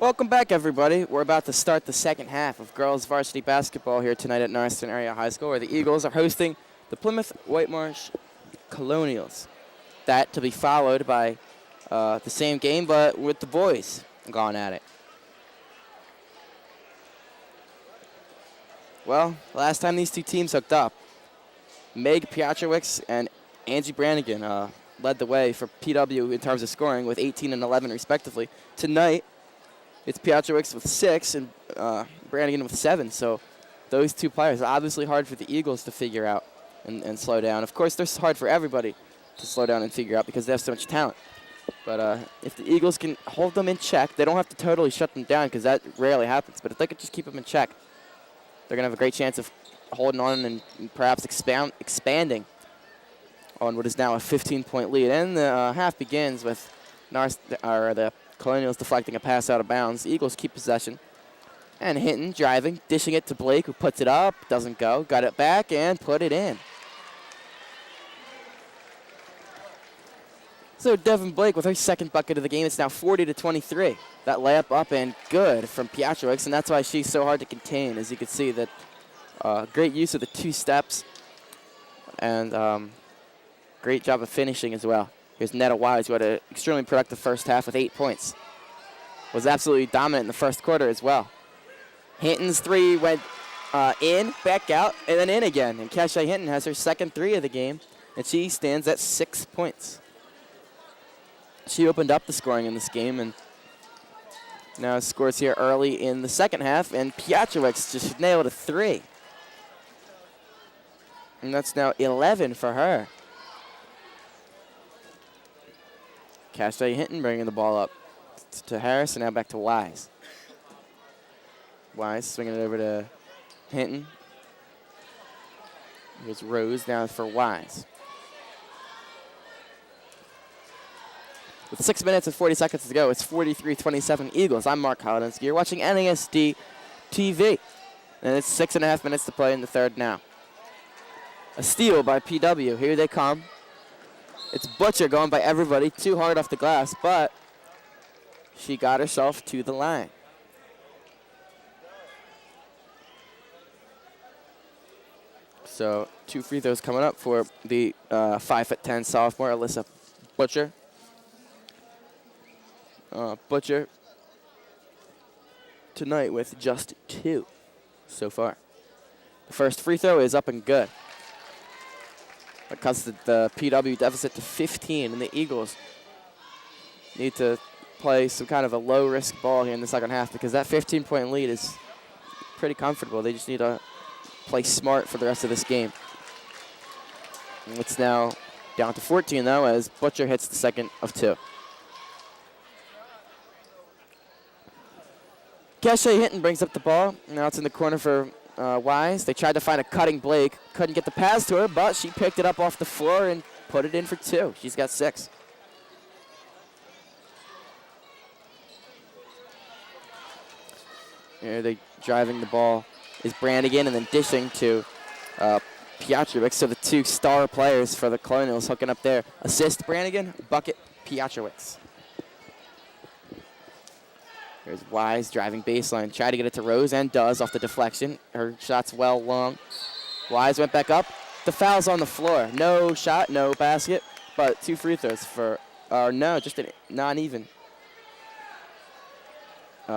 Welcome back, everybody. We're about to start the second half of girls varsity basketball here tonight at Norristown Area High School, where the Eagles are hosting the Plymouth Whitemarsh Colonials. That to be followed by the same game, but with the boys going at it. Well, last time these two teams hooked up, Meg Piotrowicz and Angie Brannigan led the way for PW in terms of scoring with 18 and 11 respectively. Tonight, it's Piotrowicz with 6 and Brannigan with 7. So those two players are obviously hard for the Eagles to figure out and slow down. Of course, they're hard for everybody to slow down and figure out because they have so much talent. But if the Eagles can hold them in check, they don't have to totally shut them down because that rarely happens. But if they could just keep them in check, they're going to have a great chance of holding on and perhaps expanding on what is now a 15-point lead. And the half begins with the Colonials deflecting a pass out of bounds. The Eagles keep possession. And Hinton driving, dishing it to Blake, who puts it up, doesn't go, got it back, and put it in. So Devin Blake with her second bucket of the game. It's now 40-23. That layup up and good from Piotrowicz, and that's why she's so hard to contain. As you can see, that great use of the 2 steps and great job of finishing as well. Here's Netta Wise, who had an extremely productive first half with 8 points. Was absolutely dominant in the first quarter as well. Hinton's 3 went in, back out, and then in again. And Kesha Hinton has her second 3 of the game, and she stands at 6 points. She opened up the scoring in this game, and now scores here early in the second half, and Piotrowicz just nailed a 3. And that's now 11 for her. Cache Hinton bringing the ball up to Harris, and now back to Wise. Wise swinging it over to Hinton. Here's Rose now for Wise. With 6 minutes and 40 seconds to go, it's 43-27 Eagles. I'm Mark Hollinsky. You're watching NASD TV. And it's 6.5 minutes to play in the third now. A steal by PW. Here they come. It's Butcher going by everybody. Too hard off the glass, but she got herself to the line. So 2 free throws coming up for the 5'10" sophomore, Alyssa Butcher. Butcher tonight with just 2 so far. The first free throw is up and good. That cuts the PW deficit to 15, and the Eagles need to play some kind of a low-risk ball here in the second half because that 15-point lead is pretty comfortable. They just need to play smart for the rest of this game. And it's now down to 14, though, as Butcher hits the second of 2. Kesha Hinton brings up the ball. Now it's in the corner for Wise. They tried to find a cutting Blake. Couldn't get the pass to her, but she picked it up off the floor and put it in for 2. She's got 6. Here they driving the ball is Brannigan and then dishing to Piotrowicz. So the 2 star players for the Colonials hooking up there. Assist Brannigan, bucket Piotrowicz. Here's Wise driving baseline. Tried to get it to Rose and does off the deflection. Her shot's well long. Wise went back up. The foul's on the floor. No shot, no basket, but 2 free throws for, no, just a non-even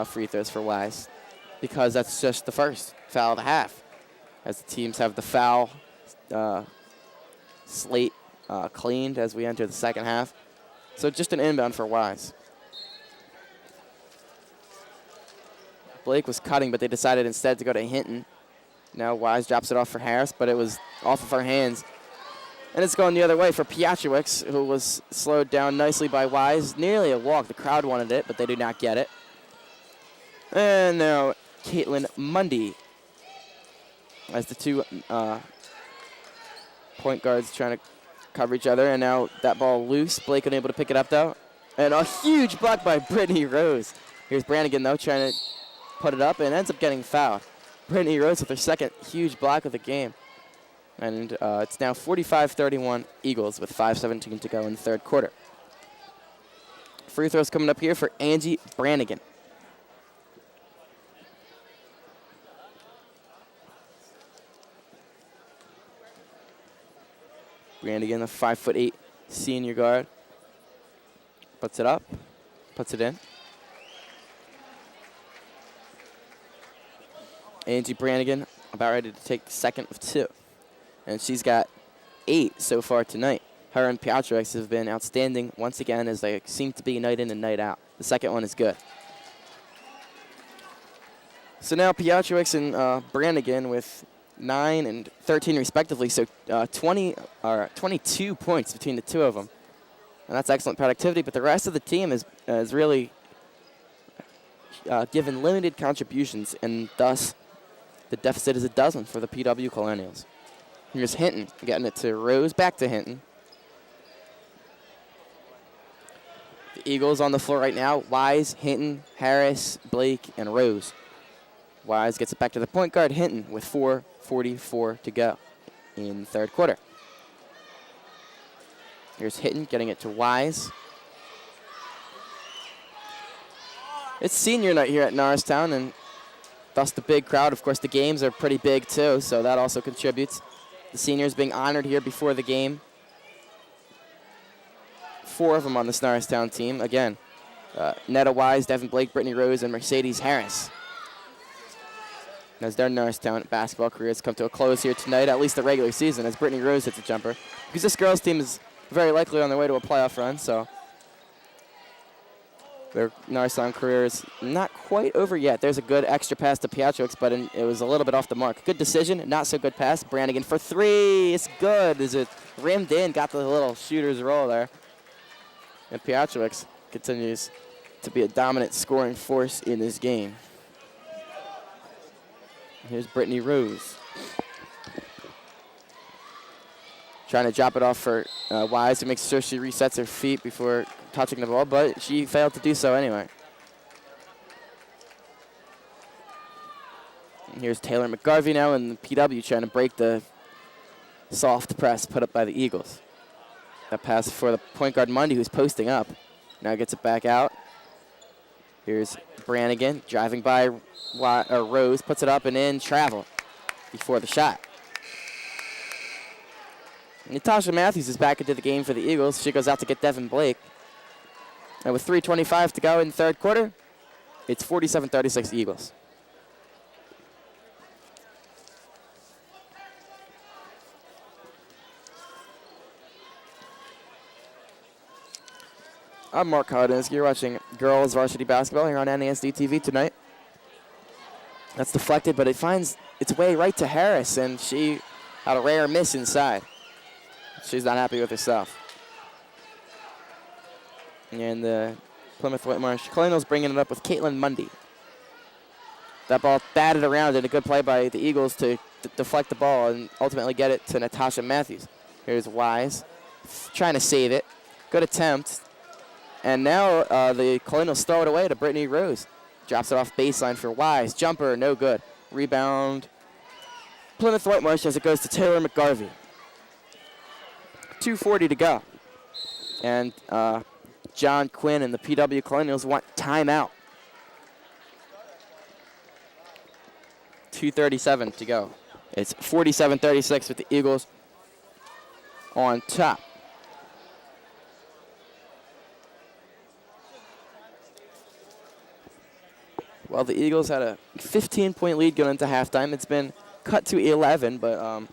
free throws for Wise because that's just the first foul of the half as the teams have the foul slate cleaned as we enter the second half. So just an inbound for Wise. Blake was cutting, but they decided instead to go to Hinton. Now Wise drops it off for Harris, but it was off of her hands. And it's going the other way for Piotrowicz, who was slowed down nicely by Wise. Nearly a walk. The crowd wanted it, but they did not get it. And now Caitlin Mundy as the 2 point guards trying to cover each other. And now that ball loose. Blake unable to pick it up, though. And a huge block by Brittany Rose. Here's Brannigan, though, trying to put it up and ends up getting fouled. Brittany Rose with her second huge block of the game. And it's now 45-31 Eagles with 5:17 to go in the third quarter. Free throws coming up here for Angie Brannigan. Brannigan, the 5'8" senior guard. Puts it up, puts it in. Angie Brannigan about ready to take the second of 2. And she's got 8 so far tonight. Her and Piotrowicz have been outstanding once again, as they seem to be night in and night out. The second one is good. So now Piotrowicz and Brannigan with 9 and 13 respectively, so 22 points between the two of them. And that's excellent productivity, but the rest of the team is really given limited contributions, and thus the deficit is a dozen for the PW Colonials. Here's Hinton getting it to Rose, back to Hinton. The Eagles on the floor right now, Wise, Hinton, Harris, Blake, and Rose. Wise gets it back to the point guard, Hinton, with 4:44 to go in the third quarter. Here's Hinton getting it to Wise. It's senior night here at Norristown, and thus the big crowd. Of course, the games are pretty big too, so that also contributes. The seniors being honored here before the game. 4 of them on this Norristown team. Again, Netta Wise, Devin Blake, Brittany Rose, and Mercedes Harris. As their Norristown basketball careers come to a close here tonight, at least the regular season, as Brittany Rose hits a jumper. Because this girls' team is very likely on their way to a playoff run, so their Norristown career is not quite over yet. There's a good extra pass to Piotrowicz, but it was a little bit off the mark. Good decision, not so good pass. Brannigan for 3. It's good. Is it rimmed in? Got the little shooter's roll there. And Piotrowicz continues to be a dominant scoring force in this game. Here's Brittany Rose. Trying to drop it off for Wise to make sure she resets her feet before touching the ball, but she failed to do so anyway. And here's Taylor McGarvey now, and the PW trying to break the soft press put up by the Eagles. That pass for the point guard Mundy, who's posting up. Now gets it back out. Here's Brannigan driving by Rose, puts it up and in, travel before the shot. Natasha Matthews is back into the game for the Eagles. She goes out to get Devin Blake. And with 3:25 to go in the third quarter, it's 47-36 Eagles. I'm Mark Hodinski. You're watching girls varsity basketball here on NASD TV tonight. That's deflected, but it finds its way right to Harris, and she had a rare miss inside. She's not happy with herself. And the Plymouth Whitemarsh Colonials bringing it up with Caitlin Mundy. That ball batted around, and a good play by the Eagles to deflect the ball and ultimately get it to Natasha Matthews. Here's Wise trying to save it. Good attempt. And now the Colonials throw it away to Brittany Rose. Drops it off baseline for Wise. Jumper, no good. Rebound. Plymouth Whitemarsh as it goes to Taylor McGarvey. 2:40 to go. And John Quinn and the PW Colonials want timeout. 2:37 to go. It's 47-36 with the Eagles on top. Well, the Eagles had a 15-point lead going into halftime. It's been cut to 11, but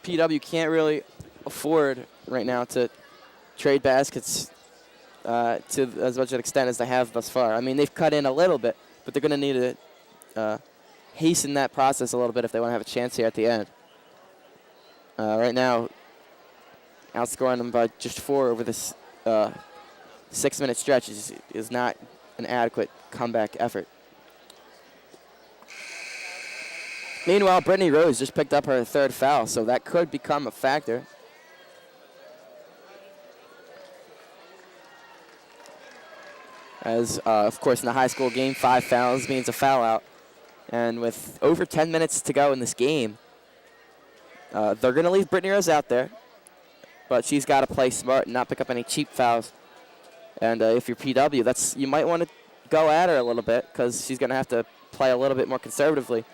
PW can't really afford right now to trade baskets to as much an extent as they have thus far. I mean, they've cut in a little bit, but they're going to need to hasten that process a little bit if they want to have a chance here at the end. Right now, outscoring them by just 4 over this 6-minute stretch is not an adequate comeback effort. Meanwhile, Brittany Rose just picked up her 3rd foul, so that could become a factor. As, of course, in the high school game, 5 fouls means a foul out. And with over 10 minutes to go in this game, they're going to leave Brittany Rose out there. But she's got to play smart and not pick up any cheap fouls. And if you're PW, you might want to go at her a little bit because she's going to have to play a little bit more conservatively.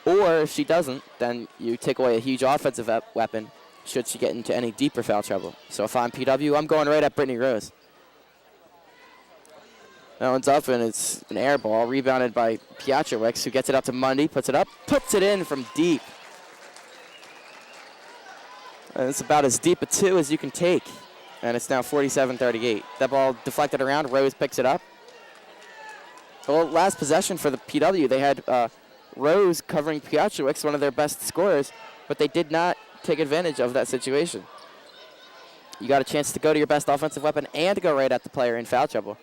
Or if she doesn't, then you take away a huge offensive weapon should she get into any deeper foul trouble. So if I'm PW, I'm going right at Brittany Rose. That one's up, and it's an air ball, rebounded by Pietrowicz, who gets it up to Mundy, puts it up, puts it in from deep. And it's about as deep a two as you can take. And it's now 47-38. That ball deflected around. Rose picks it up. Well, last possession for the PW, they had Rose covering Pietrowicz, one of their best scorers, but they did not take advantage of that situation. You got a chance to go to your best offensive weapon and go right at the player in foul trouble.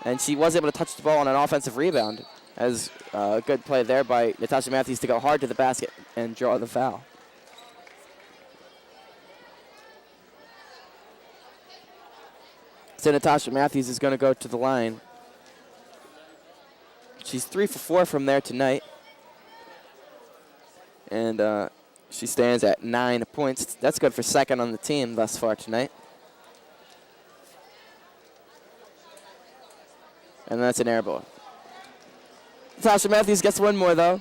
And she was able to touch the ball on an offensive rebound, as a good play there by Natasha Matthews to go hard to the basket and draw the foul. So Natasha Matthews is going to go to the line. She's 3 for 4 from there tonight. And she stands at 9 points. That's good for second on the team thus far tonight. And that's an air ball. Natasha Matthews gets one more, though.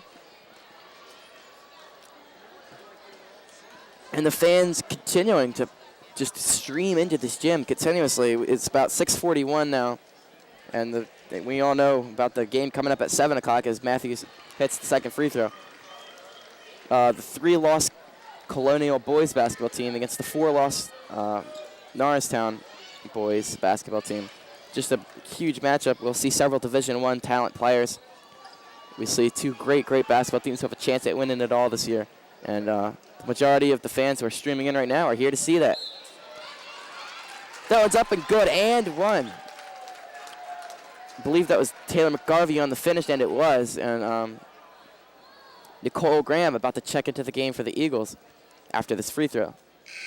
And the fans continuing to just stream into this gym continuously. It's about 6:41 now. And we all know about the game coming up at 7 o'clock as Matthews hits the second free throw. The 3-loss Colonial boys basketball team against the 4-loss Norristown boys basketball team. Just a huge matchup. We'll see several Division I talent players. We see two great basketball teams who have a chance at winning it all this year. And the majority of the fans who are streaming in right now are here to see that. That one's up and good, and one. I believe that was Taylor McGarvey on the finish, and it was. And Nicole Graham about to check into the game for the Eagles after this free throw.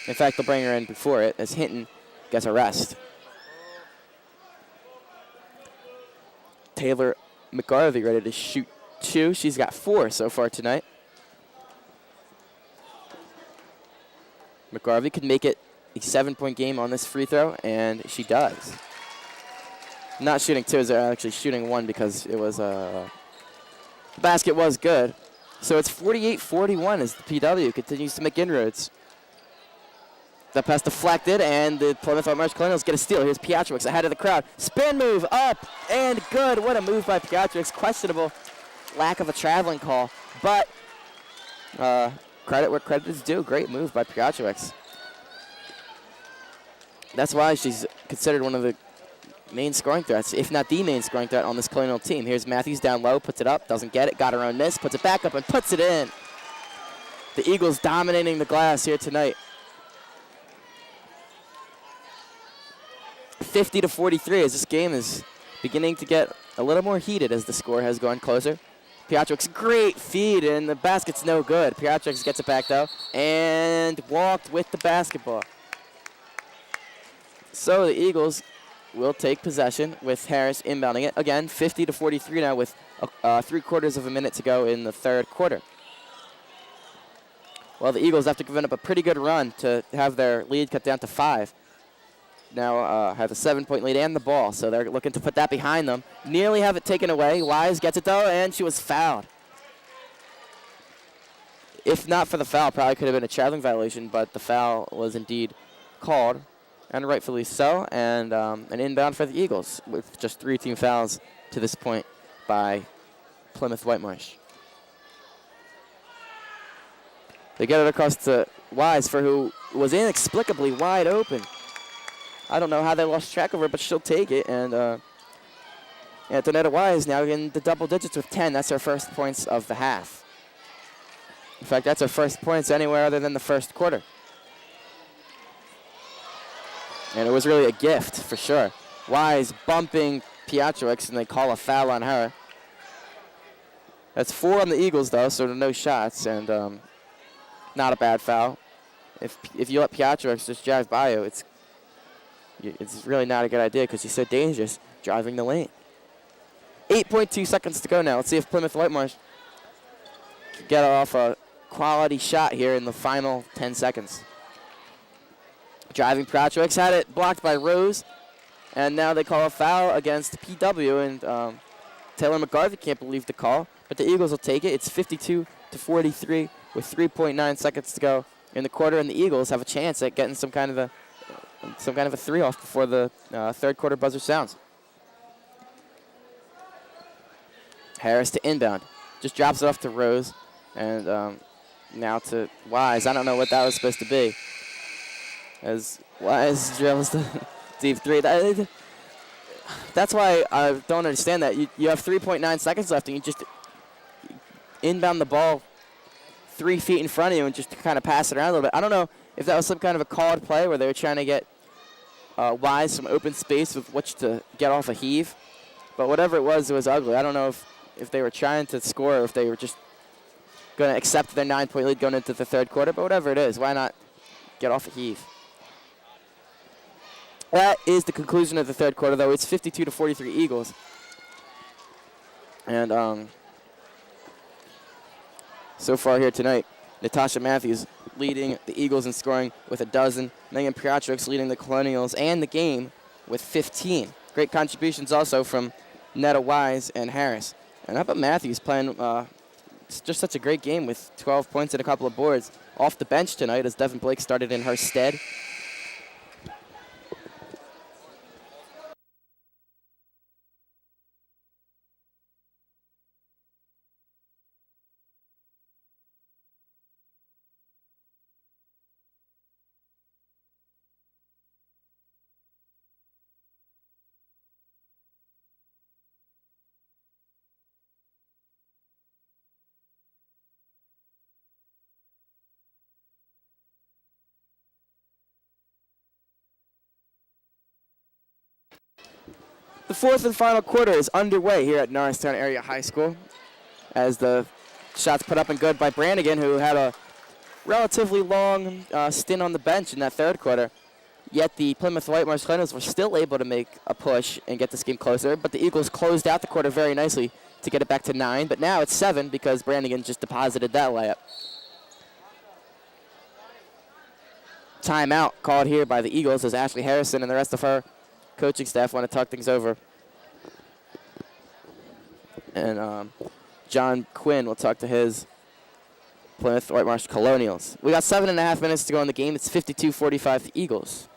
In fact, they'll bring her in before it as Hinton gets a rest. Taylor McGarvey ready to shoot 2. She's got 4 so far tonight. McGarvey could make it a 7-point game on this free throw, and she does. Not shooting 2, they're actually shooting 1 because it was the basket was good. So it's 48-41 as the PW continues to make inroads. That pass deflected, and the Plymouth Whitemarsh Colonials get a steal. Here's Pietrowicz ahead of the crowd. Spin move up and good. What a move by Pietrowicz. Questionable lack of a traveling call, but credit where credit is due. Great move by Pietrowicz. That's why she's considered one of the main scoring threats, if not the main scoring threat on this Colonial team. Here's Matthews down low, puts it up, doesn't get it, got her own miss, puts it back up and puts it in. The Eagles dominating the glass here tonight. 50-43 as this game is beginning to get a little more heated as the score has gone closer. Pietrowicz, great feed, and the basket's no good. Pietrowicz gets it back, though, and walked with the basketball. So the Eagles will take possession with Harris inbounding it. Again, 50-43 now with 3/4 of a minute to go in the third quarter. Well, the Eagles, after giving up a pretty good run to have their lead cut down to 5, now have a 7-point lead and the ball, so they're looking to put that behind them. Nearly have it taken away. Wise gets it, though, and she was fouled. If not for the foul, probably could have been a traveling violation, but the foul was indeed called, and rightfully so, and an inbound for the Eagles with just 3 team fouls to this point by Plymouth Whitemarsh. They get it across to Wise, for who was inexplicably wide open. I don't know how they lost track of her, but she'll take it. And Antonetta Wise now in the double digits with 10. That's her first points of the half. In fact, that's her first points anywhere other than the first quarter. And it was really a gift, for sure. Wise bumping Pietrowicz, and they call a foul on her. That's 4 on the Eagles, though, so no shots, and not a bad foul. If you let Pietrowicz just drive by you, it's really not a good idea because he's so dangerous driving the lane. 8.2 seconds to go now. Let's see if Plymouth Whitemarsh can get off a quality shot here in the final 10 seconds. Driving Pietrowicz had it blocked by Rose, and now they call a foul against PW, and Taylor McGarvey can't believe the call, but the Eagles will take it. It's 52-43 with 3.9 seconds to go in the quarter, and the Eagles have a chance at getting some kind of a three off before the third quarter buzzer sounds. Harris to inbound. Just drops it off to Rose. And now to Wise. I don't know what that was supposed to be. As Wise drills the deep three. That's why I don't understand that. You have 3.9 seconds left, and you just inbound the ball 3 feet in front of you and just kind of pass it around a little bit. I don't know if that was some kind of a called play where they were trying to get Wise some open space with which to get off a heave. But whatever it was ugly. I don't know if they were trying to score or if they were just going to accept their 9-point lead going into the third quarter. But whatever it is, why not get off a heave? That is the conclusion of the third quarter, though. It's 52-43 Eagles. And so far here tonight, Natasha Matthews leading the Eagles in scoring with 12. Megan Piotrowicz leading the Colonials and the game with 15. Great contributions also from Netta Wise and Harris. And how about Matthews playing just such a great game with 12 points and a couple of boards off the bench tonight as Devin Blake started in her stead. The fourth and final quarter is underway here at Norristown Area High School as the shots put up and good by Brannigan, who had a relatively long stint on the bench in that third quarter. Yet the Plymouth Whitemarsh Colonels were still able to make a push and get this game closer, but the Eagles closed out the quarter very nicely to get it back to 9, but now it's 7 because Brannigan just deposited that layup. Timeout called here by the Eagles as Ashley Harrison and the rest of her coaching staff want to talk things over. And John Quinn will talk to his Plymouth Whitemarsh Colonials. We got 7.5 minutes to go in the game. It's 52-45 the Eagles.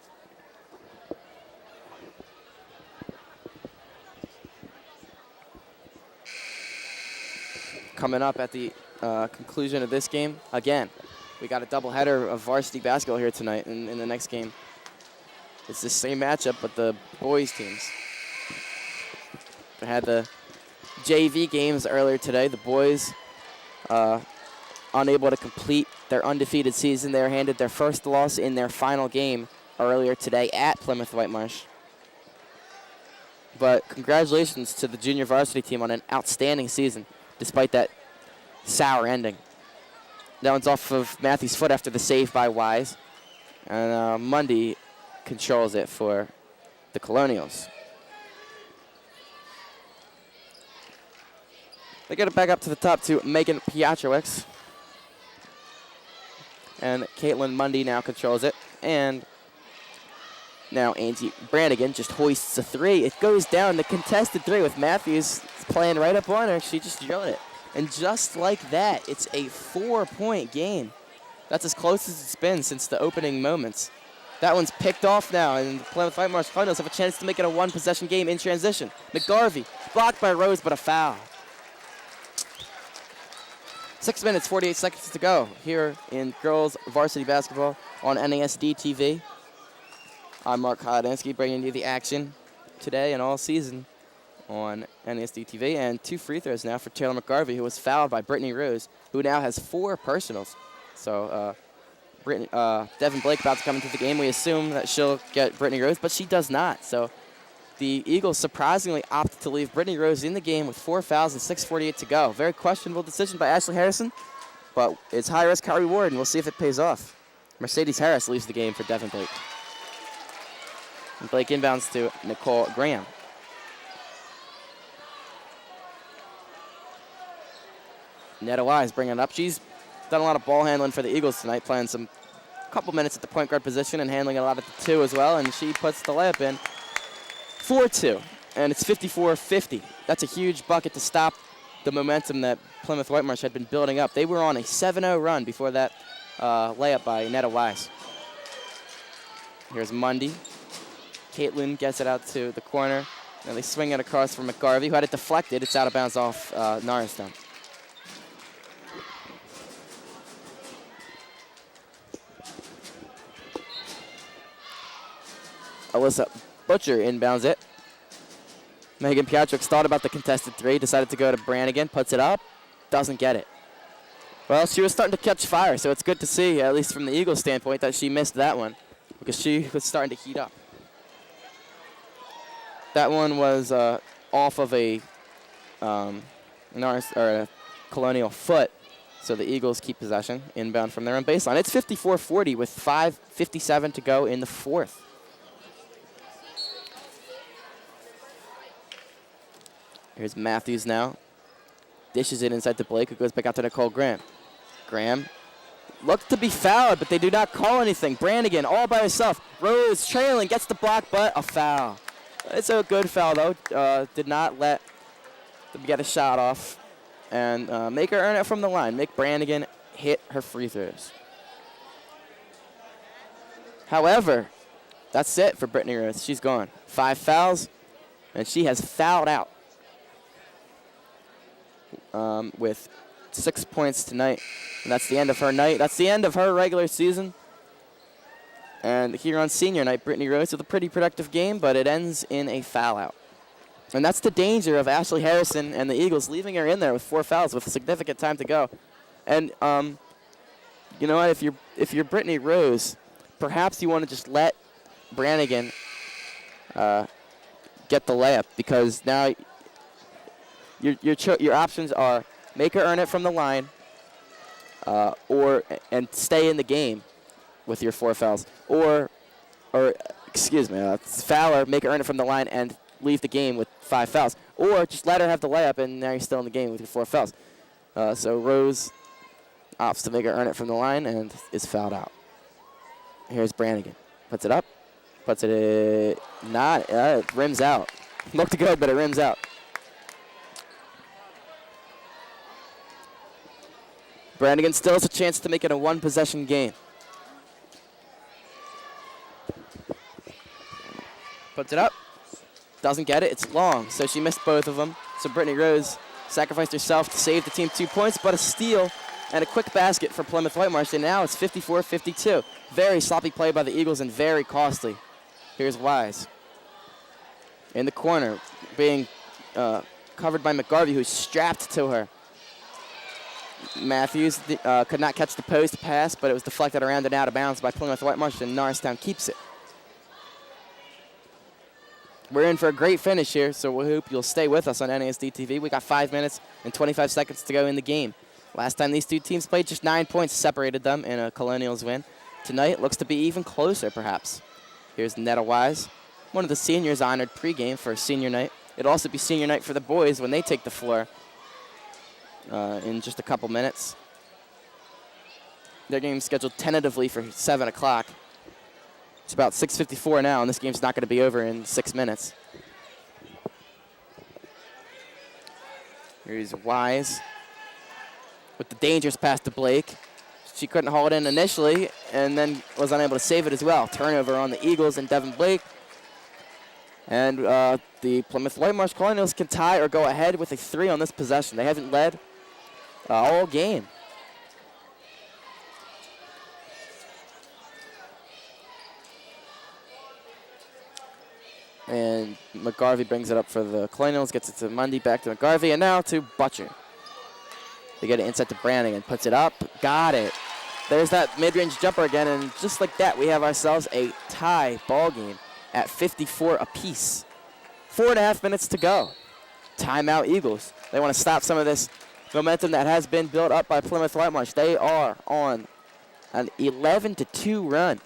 Coming up at the conclusion of this game, again, we got a doubleheader of varsity basketball here tonight in the next game. It's the same matchup, but the boys' teams. They had the JV games earlier today. The boys unable to complete their undefeated season. They were handed their first loss in their final game earlier today at Plymouth Whitemarsh. But congratulations to the junior varsity team on an outstanding season, despite that sour ending. That one's off of Matthews' foot after the save by Wise. And Mundy controls it for the Colonials. They get it back up to the top to Megan Piotrowicz. And Caitlin Mundy now controls it. And now Angie Brannigan just hoists a three. It goes down, the contested three with Matthews playing right up on her. She just drilled it. And just like that, it's a 4-point game. That's as close as it's been since the opening moments. That one's picked off now, and the Plymouth Whitemarsh Cardinals have a chance to make it a one-possession game in transition. McGarvey blocked by Rose, but a foul. 6 minutes, 48 seconds to go here in girls varsity basketball on NASD TV. I'm Mark Hodensky, bringing you the action today and all season on NASD TV. And 2 free throws now for Taylor McGarvey, who was fouled by Brittany Rose, who now has 4 personals. So Devin Blake about to come into the game. We assume that she'll get Brittany Rose, but she does not. So the Eagles surprisingly opted to leave Brittany Rose in the game with 4 fouls and 6:48 to go. Very questionable decision by Ashley Harrison, but it's high risk, high reward, and we'll see if it pays off. Mercedes Harris leaves the game for Devin Blake. And Blake inbounds to Nicole Graham. Netta Wise bringing it up. She's done a lot of ball handling for the Eagles tonight, playing some couple minutes at the point guard position and handling a lot at the 2 as well, and she puts the layup in. 4-2, and it's 54-50. That's a huge bucket to stop the momentum that Plymouth Whitemarsh had been building up. They were on a 7-0 run before that layup by Netta Wise. Here's Mundy. Caitlin gets it out to the corner. And they swing it across for McGarvey, who had it deflected. It's out of bounds off Norristown. Alyssa Butcher inbounds it. Megan Pietrix thought about the contested three, decided to go to Brannigan, puts it up, doesn't get it. Well, she was starting to catch fire, so it's good to see, at least from the Eagles' standpoint, that she missed that one because she was starting to heat up. That one was off of a Colonial foot, so the Eagles keep possession inbound from their own baseline. It's 54-40 with 5:57 to go in the fourth. Here's Matthews now. Dishes it inside to Blake, who goes back out to Nicole Graham. Graham looked to be fouled, but they do not call anything. Brannigan all by herself. Rose trailing, gets the block, but a foul. It's a good foul, though. Did not let them get a shot off and make her earn it from the line. Make Brannigan hit her free throws. However, that's it for Brittany Rose. She's gone. 5 fouls, and she has fouled out. With 6 points tonight. And that's the end of her night. That's the end of her regular season. And here on senior night, Brittany Rose with a pretty productive game, but it ends in a foul out. And that's the danger of Ashley Harrison and the Eagles leaving her in there with 4 fouls with significant time to go. And you know what? If you're Brittany Rose, perhaps you want to just let Brannigan get the layup, because now your options are make her earn it from the line, and stay in the game with your 4 fouls, or foul her, make her earn it from the line, and leave the game with 5 fouls, or just let her have the layup, and now you're still in the game with your 4 fouls. So Rose opts to make her earn it from the line and is fouled out. Here's Brannigan, puts it up, puts it not, it rims out. Looked good, but it rims out. Brannigan still has a chance to make it a 1-possession game. Puts it up. Doesn't get it. It's long, so she missed both of them. So Brittany Rose sacrificed herself to save the team 2 points, but a steal and a quick basket for Plymouth Whitemarsh, and now it's 54-52. Very sloppy play by the Eagles and very costly. Here's Wise. In the corner, being covered by McGarvey, who's strapped to her. Matthews could not catch the post pass, but it was deflected around and out of bounds by Plymouth Whitemarsh, and Norristown keeps it. We're in for a great finish here, so we hope you'll stay with us on NASD TV. We got 5 minutes and 25 seconds to go in the game. Last time these two teams played, just 9 points separated them in a Colonials win. Tonight looks to be even closer, perhaps. Here's Netta Wise, one of the seniors honored pregame for senior night. It'll also be senior night for the boys when they take the floor in just a couple minutes. Their game's scheduled tentatively for 7 o'clock. It's about 6:54 now, and this game's not going to be over in 6 minutes. Here's Wise with the dangerous pass to Blake. She couldn't haul it in initially, and then was unable to save it as well. Turnover on the Eagles and Devin Blake. And the Plymouth Whitemarsh Colonials can tie or go ahead with a 3 on this possession. They haven't led all game. And McGarvey brings it up for the Colonials, gets it to Mundy, back to McGarvey, and now to Butcher. They get it inside to Brannigan, puts it up, got it. There's that mid-range jumper again, and just like that, we have ourselves a tie ball game at 54 apiece. 4.5 minutes to go. Timeout Eagles. They want to stop some of this momentum that has been built up by Plymouth Whitemarsh. They are on an 11-2 run.